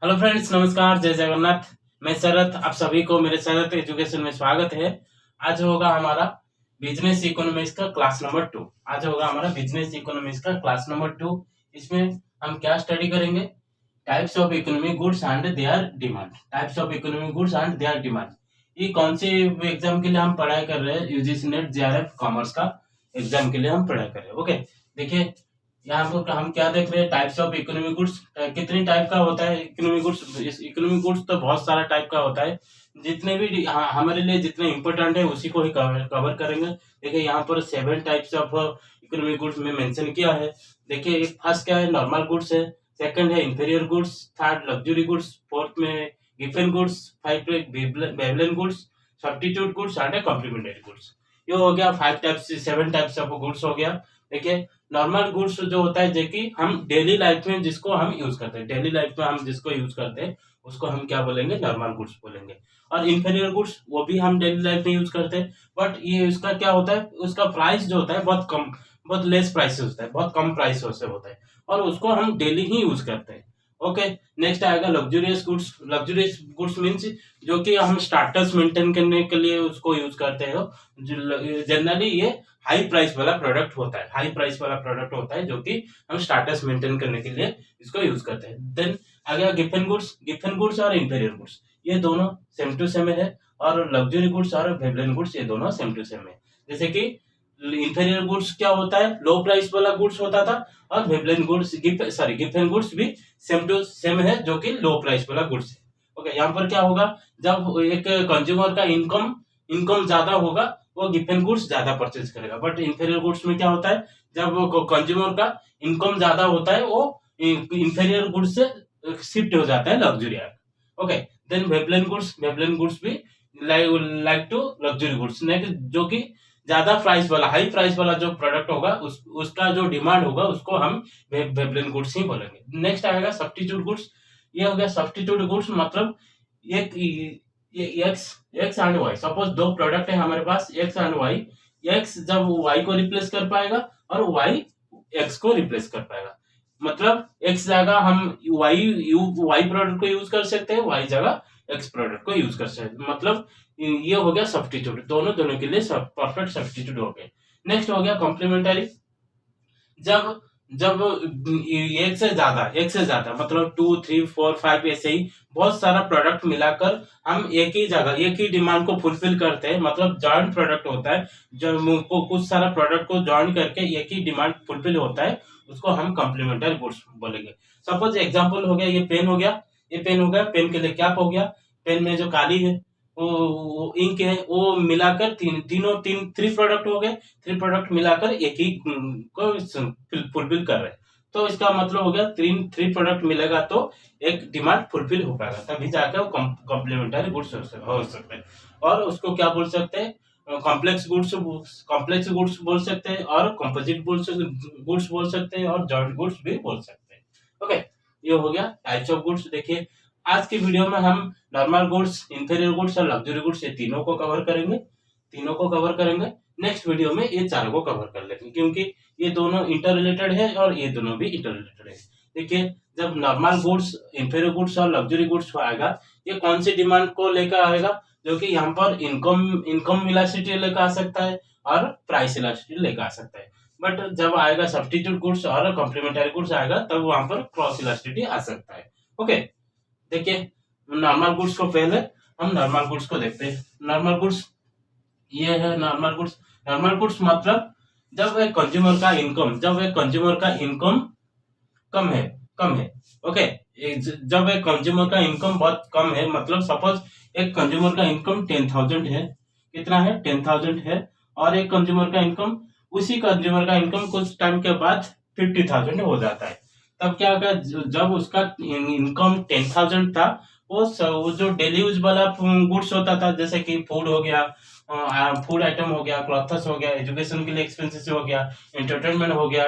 Hello friends, नमस्कार, जय जगन्नाथ। मैं शरत, आप सभी को मेरे शरत एजुकेशन में स्वागत है। आज होगा हमारा बिजनेस इकोनॉमिक्स का क्लास नंबर 2। आज होगा हमारा बिजनेस इकोनॉमिक्स का क्लास नंबर 2। इसमें हम क्या स्टडी करेंगे? Types of economic goods and their demand. Types of economic goods and their demand, ये कौन से एग्जाम के लिए हम पढ़ाई कर रहे हैं? यूजीसी नेट जेआरएफ कॉमर्स का एग्जाम के लिए हम पढ़ाई कर रहे हैं। ओके, देखिए यहाँ पर हम क्या देख रहे हैं? Types of economic goods. कितनी टाइप का होता है इकोनॉमिक गुड्स? इकोनॉमिक गुड्स तो बहुत सारा टाइप का होता है। जितने भी हमारे लिए जितने इम्पोर्टेंट है उसी को ही कवर करेंगे। देखिए यहाँ पर 7 टाइप्स ऑफ इकोनॉमिक गुड्स में मेंशन किया है। देखिए फर्स्ट क्या है? नॉर्मल गुड्स है। सेकंड है inferior goods. Third luxury goods. Fourth में Giffen goods. Five Veblen goods. Substitute goods and complementary goods. ये हो गया 7 टाइप्स ऑफ गुड्स हो गया। देखिए नॉर्मल गुड्स जो होता है, जो कि हम डेली लाइफ में जिसको हम यूज करते हैं, डेली लाइफ में हम जिसको यूज करते हैं उसको हम क्या बोलेंगे? नॉर्मल गुड्स बोलेंगे। और इंफीरियर गुड्स वो भी हम डेली लाइफ में यूज करते हैं, बट ये उसका क्या होता है? उसका प्राइस जो होता है बहुत कम, बहुत लेस प्राइस होता है, बहुत कम प्राइस से होता है, और उसको हम डेली ही यूज करते हैं। ओके, नेक्स्ट आएगा luxurious goods. Luxurious goods means जो कि हम स्टाटस मेंटेन करने के लिए उसको यूज करते हैं। जनरली ये हाई प्राइस वाला प्रोडक्ट होता है। हाई प्राइस वाला प्रोडक्ट होता है जो कि हम स्टाटस मेंटेन करने के लिए इसको यूज करते हैं। देन आ गया गिफन गुड्स। गिफन गुड्स और इंफीरियर गुड्स ये दोनों सेम टू सेम है, और लग्जरी गुड्स और वेबलन गुड्स ये दोनों सेम टू सेम है। जैसे कि इंफीरियर गुड्स क्या होता है? लो प्राइस वाला गुड्स होता था, और वेबलन गुड्स गिफन गुड्स भी सेम टू सेम है जो कि लो प्राइस वाला गुड्स है। ओके, यहाँ पर क्या होगा? जब एक कंज्यूमर का इनकम इनकम ज्यादा होगा वो गिफन गुड्स ज्यादा परचेज करेगा, बट इंफीरियर गुड्स में क्या होता है? जब कंज्यूमर का इनकम ज्यादा होता है वो इंफीरियर गुड्स से शिफ्ट हो जाता है luxury. Okay, then Veblen goods भी लाइक टू लग्जरी गुड्स, जो कि ज्यादा प्राइस वाला, हाई प्राइस वाला जो प्रोडक्ट होगा उसका जो डिमांड होगा उसको हम वेबलन गुड्स ही बोलेंगे। नेक्स्ट आएगा सब्स्टिट्यूट गुड्स। ये हो गया सब्स्टिट्यूट गुड्स, मतलब एक ये एक्स एंड वाई, सपोज दो प्रोडक्ट है हमारे पास एक्स एंड वाई। एक्स जब वाई को रिप्लेस कर पाएगा और वाई एक्स को रिप्लेस कर पाएगा, मतलब एक्स जगह हम वाई प्रोडक्ट को यूज कर सकते हैं, वाई जगह एक्स प्रोडक्ट को यूज कर सकते हैं। मतलब ये हो गया सब्स्टिट्यूट, दोनों दोनों के लिए परफेक्ट सब्स्टिट्यूट हो गए। नेक्स्ट हो गया कॉम्प्लीमेंटरी। जब जब एक से ज्यादा मतलब 2 3 4 5 ऐसे ही बहुत सारा प्रोडक्ट मिलाकर हम एक ही जगह एक ही डिमांड को फुलफिल करते हैं, मतलब जॉइंट प्रोडक्ट होता है। जब कुछ सारा प्रोडक्ट को जॉइन करके एक ही डिमांड फुलफिल होता है उसको हम कॉम्प्लीमेंटरी गुड्स बोलेंगे। सपोज एग्जांपल हो गया, ये पेन हो गया, ये पेन हो गया, पेन के लिए कैप हो गया, पेन में जो काली है वो इंक है, वो मिलाकर तीनों थ्री प्रोडक्ट हो गए। थ्री प्रोडक्ट मिलाकर एक ही को फुलफिल कर रहे हैं, तो इसका मतलब हो गया थ्री प्रोडक्ट मिलेगा तो एक डिमांड फुलफिल हो पाएगा, तभी जाकर वो कॉम्प्लीमेंटरी गुड्स हो सकते हैं। और उसको क्या बोल सकते हैं? कॉम्प्लेक्स गुड्स बोल सकते हैं, और कंपोजिट गुड्स बोल सकते हैं, और जॉइंट गुड्स भी बोल सकते हैं। ओके, ये हो गया टाइप्स ऑफ गुड्स। देखिए आज की वीडियो में हम नॉर्मल गुड्स, इंफीरियर गुड्स और लग्जरी गुड्स ये तीनों को कवर करेंगे। नेक्स्ट वीडियो में ये चारों को कवर कर लेंगे, क्योंकि ये दोनों इंटर रिलेटेड है और ये दोनों भी इंटर रिलेटेड है। देखिए जब नॉर्मल गुड्स, इंफीरियर गुड्स और लग्जरी गुड्स आएगा, ये कौन सी डिमांड को लेकर आएगा? जो कि यहाँ पर इनकम इलास्टिसिटी लेकर आ सकता है और प्राइस इलास्टिसिटी लेकर आ सकता है। बट जब आएगा सब्स्टिट्यूट गुड्स और कॉम्प्लीमेंटरी गुड्स आएगा तब वहां पर क्रॉस इलास्टिसिटी आ सकता है। ओके, देखिए नॉर्मल गुड्स को पहले हम नॉर्मल गुड्स को देखते हैं। नॉर्मल गुड्स ये है नॉर्मल गुड्स। नॉर्मल गुड्स मतलब जब एक कंज्यूमर का इनकम कम है। ओके, जब एक कंज्यूमर का इनकम बहुत कम है, मतलब सपोज एक कंज्यूमर का इनकम 10,000 है, कितना है? 10,000 है, और एक कंज्यूमर का इनकम, उसी कंज्यूमर का इनकम कुछ टाइम के बाद 50,000 हो जाता है। तब क्या होगा? जब उसका इनकम 10,000 था, वो जो डेली यूज वाला गुड्स होता था, जैसे कि फूड हो गया, फूड आइटम हो गया, क्लॉथ्स हो गया, एजुकेशन के लिए एक्सपेंसेस हो गया, एंटरटेनमेंट हो गया,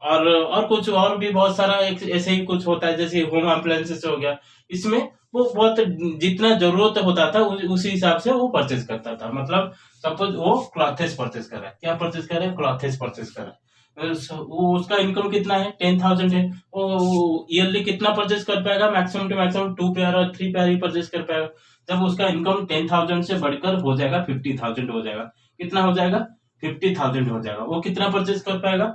और कुछ और भी बहुत सारा ऐसे ही कुछ होता है, जैसे होम अप्लायंसेस हो गया। इसमें वो बहुत जितना जरूरत होता था उसी हिसाब से वो परचेज करता था। मतलब सपोज वो क्लॉथेस परचेज कर रहा है, क्या परचेज कर रहा है? क्लॉथेस परचेज कर रहा है। वो उसका इनकम कितना है 10,000 है, वो ईयरली कितना परचेज कर पाएगा, मैक्सिमम टू मैक्सिमम 2 पेयर और 3 पेयर ही परचेज कर पाएगा। जब उसका इनकम 10,000 से बढ़कर हो जाएगा 50,000 हो जाएगा, कितना हो जाएगा 50,000 हो जाएगा, वो कितना परचेज कर पाएगा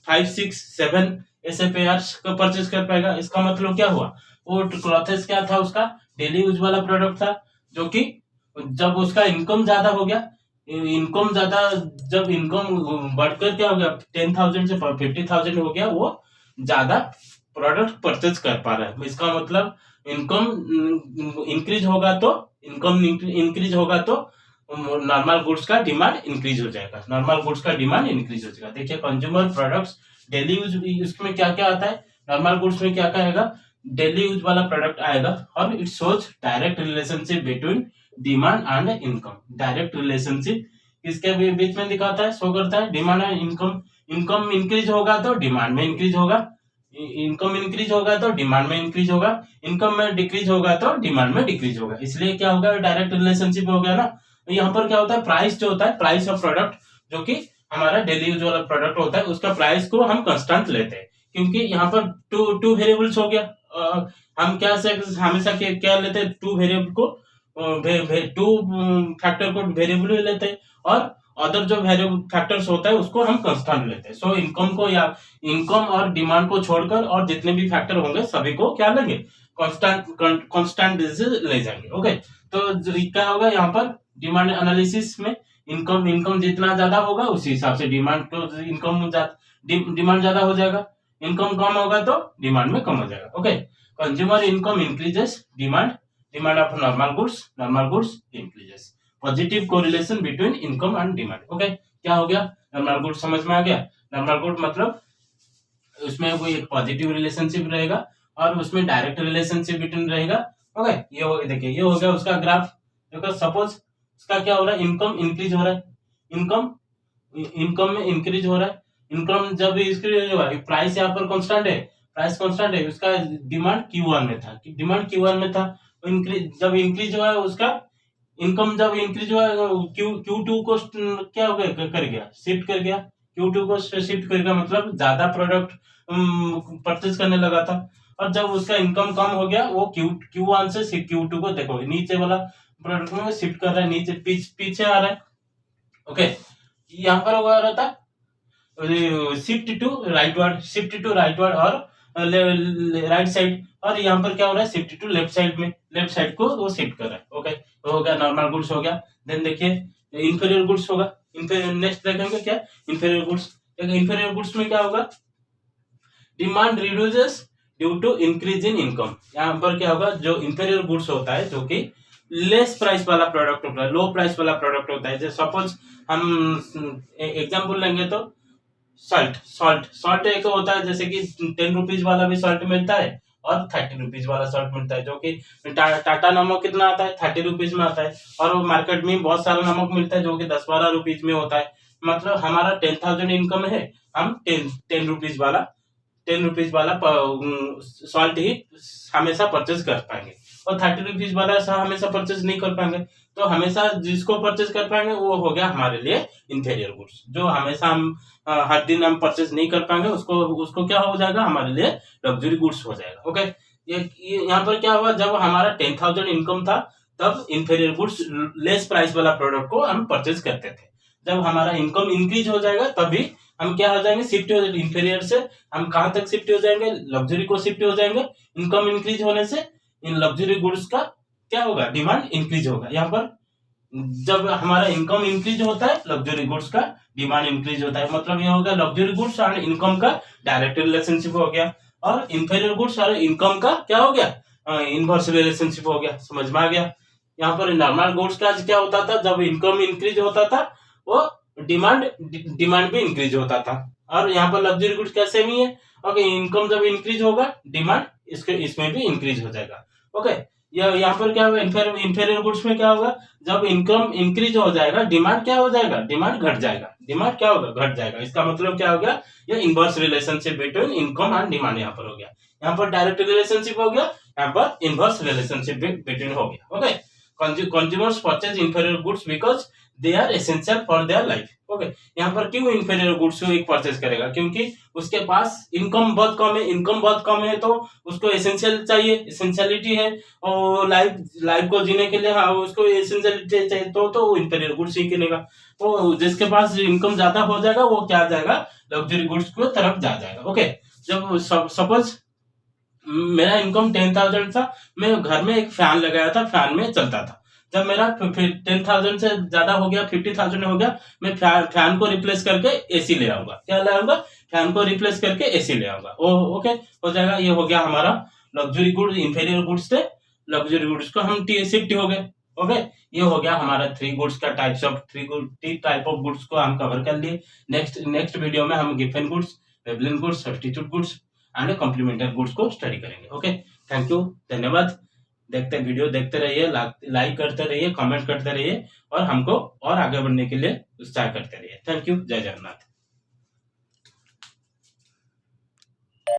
5, 6, 7 ऐसे पेयर्स का परचेज कर पाएगा। इसका मतलब क्या हुआ, वो क्लॉथेस क्या था, उसका डेली यूज वाला प्रोडक्ट था, जो कि जब उसका इनकम ज्यादा हो गया, इनकम ज्यादा, जब इनकम बढ़कर क्या हो गया 10,000 से 50,000 हो गया, वो ज्यादा प्रोडक्ट परचेज कर पा रहा है। इसका मतलब इनकम इंक्रीज होगा तो, इनकम इंक्रीज होगा तो नॉर्मल गुड्स का डिमांड इंक्रीज हो जाएगा, नॉर्मल गुड्स का डिमांड इंक्रीज हो जाएगा। देखिए कंज्यूमर प्रोडक्ट्स डेली यूज, इसमें क्या क्या आता है, नॉर्मल गुड्स में क्या क्या आएगा, डेली यूज वाला प्रोडक्ट आएगा, और it shows direct relationship between demand and income. Direct relationship इसके बीच में दिखाता है, शो करता है demand and income. Income increase होगा तो डिमांड में इंक्रीज होगा, इनकम इंक्रीज होगा तो डिमांड में इंक्रीज होगा, इनकम में डिक्रीज होगा तो डिमांड में डिक्रीज होगा। इसलिए क्या होगा, डायरेक्ट रिलेशनशिप हो गया ना। यहाँ पर क्या होता है, प्राइस जो होता है, प्राइस ऑफ प्रोडक्ट, जो कि हमारा डेली यूज वाला प्रोडक्ट होता है, उसका प्राइस को हम कांस्टेंट लेते हैं, क्योंकि यहाँ पर टू वेरिएबल्स हो गया। हम क्या से हमेशा क्या लेते हैं, टू वेरिएबल को, टू फैक्टर को वेरिएबल लेते हैं, और अदर जो वेरिएबल फैक्टर्स होता है उसको हम कांस्टेंट लेते हैं। सो इनकम को, या इनकम और डिमांड को छोड़कर और जितने भी फैक्टर होंगे सभी को क्या लेंगे, कांस्टेंट ले जाएंगे। ओके, तो क्या होगा यहाँ पर डिमांड एनालिसिस में, इनकम जितना ज्यादा होगा उसी हिसाब से डिमांड को, डिमांड ज्यादा हो जाएगा, इनकम कम होगा तो डिमांड में कम हो जाएगा। Okay, consumer income increases, demand of normal goods increases, positive correlation between income and demand. Okay, क्या हो गया, नॉर्मल गुड समझ में आ गया। नॉर्मल गुड मतलब उसमें कोई एक पॉजिटिव रिलेशनशिप रहेगा और उसमें डायरेक्ट रिलेशनशिप बिटवीन रहेगा। ओके, ये देखिए, ये हो गया उसका ग्राफ। देखो सपोज इसका क्या हो रहा है, इनकम इंक्रीज हो रहा है, इनकम में इंक्रीज हो रहा है, इनकम जब इंक्रीज हो रहा है, प्राइस यहाँ पर कांस्टेंट है, प्राइस कांस्टेंट है, उसका डिमांड Q1 में था, डिमांड Q1 में था, इंक्रीज जब इंक्रीज हुआ है उसका इनकम, जब इंक्रीज हुआ Q2 को क्या हो गया, कर गया, शिफ्ट कर गया, Q2 को शिफ्ट कर गया, मतलब ज्यादा प्रोडक्ट परचेज करने लगा था। और जब उसका इनकम कम हो गया, वो Q1 से Q2 को, देखो नीचे वाला प्रोडक्ट में शिफ्ट कर रहा है, नीचे पीछे आ रहा है। ओके, यहाँ पर हुआ रहता शिफ्ट टू राइटवर्ड और राइट साइड, और यहाँ पर क्या हो रहा है, शिफ्ट टू लेफ्ट साइड में, लेफ्ट साइड को वो शिफ्ट कर रहा है। ओके, तो हो गया नॉर्मल गुड्स हो गया। देन देखिए इंफीरियर गुड्स होगा, नेक्स्ट देखेंगे क्या, इंफीरियर गुड्स। इंफीरियर गुड्स में क्या होगा, demand reduces due to increase in income. यहाँ पर क्या होगा, जो इंफीरियर गुड्स होता है, जो कि लेस प्राइस वाला प्रोडक्ट होता है, लो प्राइस वाला प्रोडक्ट होता है, जैसे सपोज हम एग्जांपल लेंगे तो सॉल्ट एक होता है, जैसे कि 10 रुपीज वाला भी सॉल्ट मिलता है और 30 रुपीज वाला सॉल्ट मिलता है, जो कि टाटा नमक कितना आता है, 30 रुपीज में आता है, और मार्केट में बहुत सारा नमक मिलता है जो कि 10-12 रुपीज में होता है। मतलब हमारा 10,000 इनकम है, हम 10 रुपीज वाला सॉल्ट ही हमेशा परचेज कर पाएंगे, और 30 रुपीज वाला हमेशा परचेज नहीं कर पाएंगे। तो हमेशा जिसको परचेज कर पाएंगे वो हो गया हमारे लिए इंफीरियर गुड्स। जो हमेशा हम हर दिन हम परचेज नहीं कर पाएंगे, उसको क्या हो जाएगा, हमारे लिए लग्जरी गुड्स हो जाएगा। ओके, ये यहाँ पर क्या हुआ, जब हमारा 10,000 इनकम था तब इंफीरियर गुड्स, लेस प्राइस वाला प्रोडक्ट को हम परचेज करते थे। जब हमारा इनकम इंक्रीज हो जाएगा तभी हम क्या हो जाएंगे, शिफ्ट हो जाएंगे इंफीरियर से, हम कहाँ तक शिफ्ट हो जाएंगे, लग्जरी को शिफ्ट हो जाएंगे। इनकम इंक्रीज होने से इन लग्जरी गुड्स का क्या होगा, डिमांड इंक्रीज होगा। यहाँ पर जब हमारा इनकम इंक्रीज होता है, लग्जरी गुड्स का डिमांड इंक्रीज होता है, मतलब ये हो गया लग्जरी गुड्स और इनकम का डायरेक्ट रिलेशनशिप हो गया, और इंफीरियर गुड्स और इनकम का क्या हो गया, इनवर्स रिलेशनशिप हो गया। समझ में आ गया। यहाँ पर नॉर्मल गुड्स का क्या होता था, जब इनकम इंक्रीज होता था वो डिमांड भी इंक्रीज होता था, और यहाँ पर लग्जरी गुड्स का सेम ही है। ओके, इनकम जब इंक्रीज होगा डिमांड इसमें भी इंक्रीज हो जाएगा। ओके, यहाँ पर क्या होगा, इंफीरियर गुड्स में क्या होगा, जब इनकम इंक्रीज हो जाएगा डिमांड क्या हो जाएगा, डिमांड घट जाएगा, डिमांड क्या होगा, घट जाएगा। इसका मतलब क्या हो गया, ये inverse relationship between income and demand यहाँ पर हो गया। यहाँ पर डायरेक्ट रिलेशनशिप हो गया, यहाँ पर इनवर्स रिलेशनशिप बिटवीन हो गया। ओके, consumers purchase inferior goods because they are essential for their life. Okay, यहाँ पर क्यों इंफीरियर गुड्स को एक परचेज करेगा? क्योंकि उसके पास इनकम बहुत कम है, इनकम बहुत कम है तो उसको एसेंशियल चाहिए, एसेंशियलिटी है, और लाइफ को जीने के लिए हाँ उसको एसेंशियलिटी चाहिए तो इंफीरियर गुड्स ही किनेगा। तो जिसके पास इनकम ज्यादा हो जाएगा वो क्या आ जाएगा, लग्जरी गुड्स की तरफ जा जाएगा। ओके, जब सपोज मेरा इनकम 10,000 था, मैं घर में एक फैन लगाया था, फैन में चलता था। जब मेरा 10,000 से ज्यादा हो गया, 50,000 हो गया, मैं फैन को रिप्लेस करके एसी ले आऊंगा। क्या ले आऊंगा? फैन को रिप्लेस करके एसी ले आऊंगा। ओके, हो जाएगा। ये हो गया हमारा लग्जरी गुड्स, इंफीरियर गुड्स से लग्जरी गुड्स को हम शिफ्ट हो गए। ओके, ये हो गया हमारा थ्री टाइप ऑफ गुड्स को हम कवर कर लिए। नेक्स्ट वीडियो में हम Giffen goods, Veblen goods, substitute goods and complementary goods को स्टडी करेंगे। ओके, थैंक यू, धन्यवाद। वीडियो देखते रहिए, लाइक करते रहिए, कमेंट करते रहिए और हमको और आगे बढ़ने के लिए उत्साह करते रहिए। थैंक यू, जय जगन्नाथ।